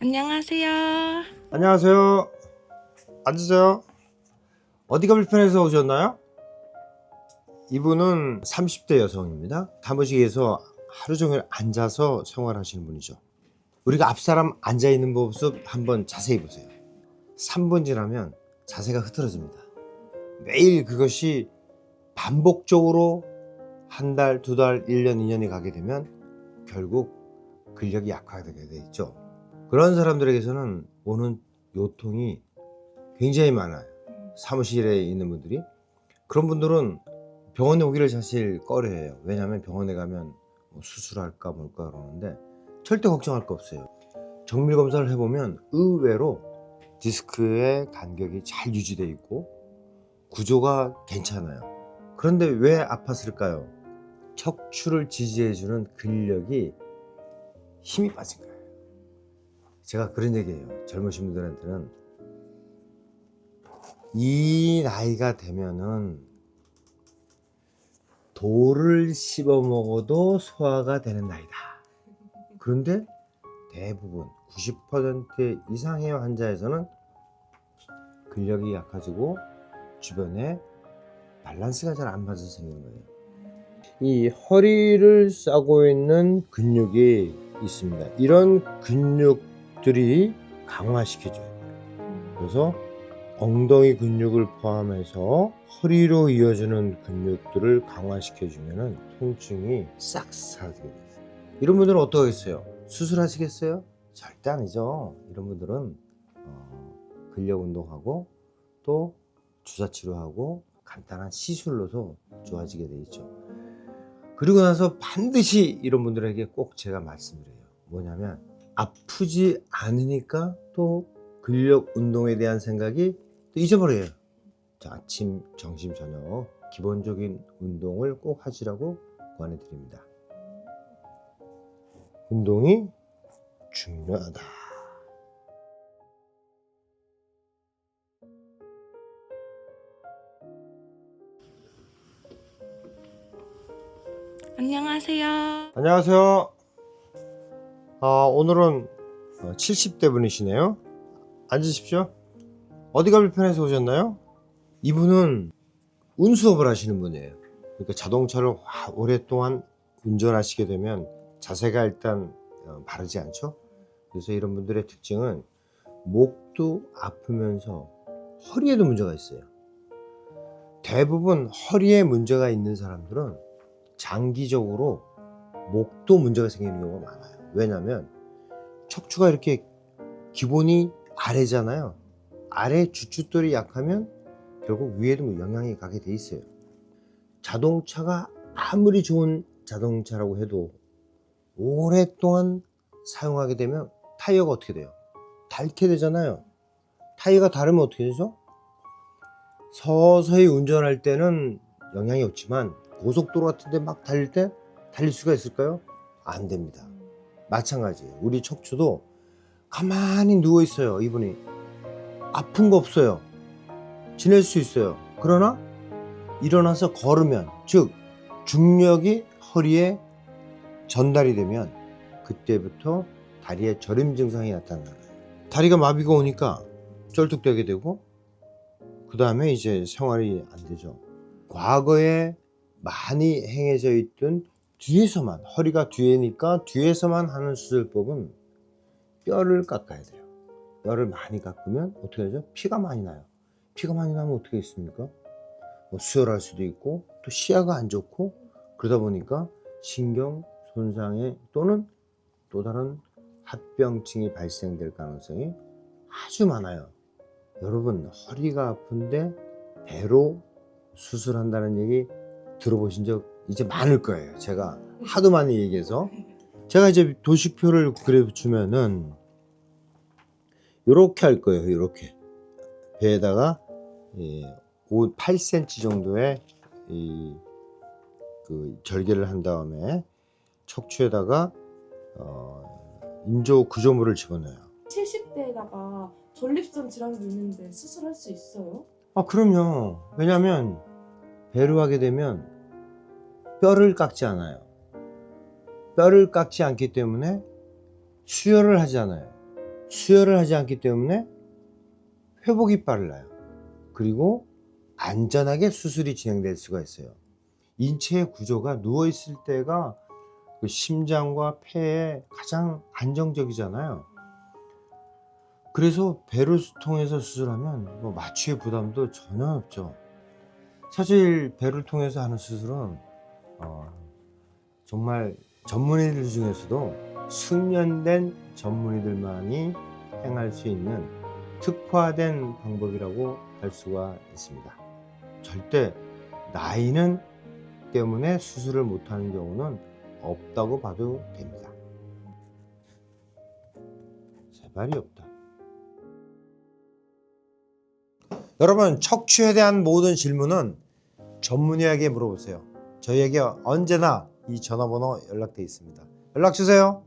안녕하세요. 안녕하세요. 앉으세요. 어디가 불편해서 오셨나요? 이분은 30대 여성입니다. 사무실에서 하루 종일 앉아서 생활하시는 분이죠. 우리가 앞사람 앉아있는 모습 한번 자세히 보세요. 3분 지나면 자세가 흐트러집니다. 매일 그것이 반복적으로 한 달, 두 달, 1년, 2년이 가게 되면 결국 근력이 약화되게 돼 있죠. 그런 사람들에게서는 오는 요통이 굉장히 많아요. 사무실에 있는 분들이. 그런 분들은 병원에 오기를 사실 꺼려해요. 왜냐하면 병원에 가면 뭐 수술할까 뭘까 그러는데 절대 걱정할 거 없어요. 정밀 검사를 해보면 의외로 디스크의 간격이 잘 유지되어 있고 구조가 괜찮아요. 그런데 왜 아팠을까요? 척추를 지지해주는 근력이 힘이 빠진 거예요. 제가 그런 얘기해요. 젊으신 분들한테는 이 나이가 되면은 돌을 씹어 먹어도 소화가 되는 나이다. 그런데 대부분 90% 이상의 환자에서는 근력이 약해지고 주변에 밸런스가 잘 안 맞아서 생기는 거예요. 이 허리를 싸고 있는 근육이 있습니다. 이런 근육들이 강화시켜줘요. 그래서 엉덩이 근육을 포함해서 허리로 이어지는 근육들을 강화시켜주면 통증이 싹 사라지게 돼요. 이런 분들은 어떠겠어요? 수술하시겠어요? 절대 아니죠. 이런 분들은 근력 운동하고 또 주사치료하고 간단한 시술로도 좋아지게 돼 있죠. 그리고 나서 반드시 이런 분들에게 꼭 제가 말씀을 해요. 뭐냐면 아프지 않으니까 또 근력 운동에 대한 생각이 또 잊어버려요. 자, 아침, 점심, 저녁 기본적인 운동을 꼭 하시라고 권해 드립니다. 운동이 중요하다. 안녕하세요. 안녕하세요. 오늘은 70대 분이시네요. 앉으십시오. 어디가 불편해서 오셨나요? 이분은 운수업을 하시는 분이에요. 그러니까 자동차를 오랫동안 운전하시게 되면 자세가 일단 바르지 않죠. 그래서 이런 분들의 특징은 목도 아프면서 허리에도 문제가 있어요. 대부분 허리에 문제가 있는 사람들은 장기적으로 목도 문제가 생기는 경우가 많아요. 왜냐하면 척추가 이렇게 기본이 아래잖아요. 아래 주춧돌이 약하면 결국 위에도 영향이 가게 돼 있어요. 자동차가 아무리 좋은 자동차라고 해도 오랫동안 사용하게 되면 타이어가 어떻게 돼요? 닳게 되잖아요. 타이어가 닳으면 어떻게 되죠? 서서히 운전할 때는 영향이 없지만 고속도로 같은 데 막 달릴 때 달릴 수가 있을까요? 안 됩니다. 마찬가지예요. 우리 척추도 가만히 누워 있어요. 이분이 아픈 거 없어요. 지낼 수 있어요. 그러나 일어나서 걸으면, 즉 중력이 허리에 전달이 되면 그때부터 다리에 저림 증상이 나타나는 거예요. 다리가 마비가 오니까 쩔뚝대게 되고 그 다음에 이제 생활이 안 되죠. 과거에 많이 행해져 있던 뒤에서만, 허리가 뒤에니까 뒤에서만 하는 수술법은 뼈를 깎아야 돼요. 뼈를 많이 깎으면 어떻게 되죠? 피가 많이 나요. 피가 많이 나면 어떻게 있습니까? 뭐 수혈할 수도 있고 또 시야가 안 좋고 그러다 보니까 신경 손상에 또는 또 다른 합병증이 발생될 가능성이 아주 많아요. 여러분 허리가 아픈데 배로 수술한다는 얘기 들어보신 적 이제 많을 거예요. 제가 하도 많이 얘기해서 제가 이제 도식표를 그려주면은 이렇게 할 거예요. 이렇게 배에다가 8cm 정도의 그 절개를 한 다음에 척추에다가 인조 구조물을 집어넣어요. 70대에다가 전립선 질환도 있는데 수술할 수 있어요? 그럼요. 왜냐하면 배로 하게 되면 뼈를 깎지 않아요. 뼈를 깎지 않기 때문에 수혈을 하지 않아요. 수혈을 하지 않기 때문에 회복이 빨라요. 그리고 안전하게 수술이 진행될 수가 있어요. 인체의 구조가 누워있을 때가 그 심장과 폐에 가장 안정적이잖아요. 그래서 배를 통해서 수술하면 뭐 마취의 부담도 전혀 없죠. 사실 배를 통해서 하는 수술은 정말 전문의들 중에서도 숙련된 전문의들만이 행할 수 있는 특화된 방법이라고 할 수가 있습니다. 절대 나이는 때문에 수술을 못하는 경우는 없다고 봐도 됩니다. 제발이 없다. 여러분, 척추에 대한 모든 질문은 전문의에게 물어보세요. 저희에게 언제나 이 전화번호 연락돼 있습니다. 연락 주세요.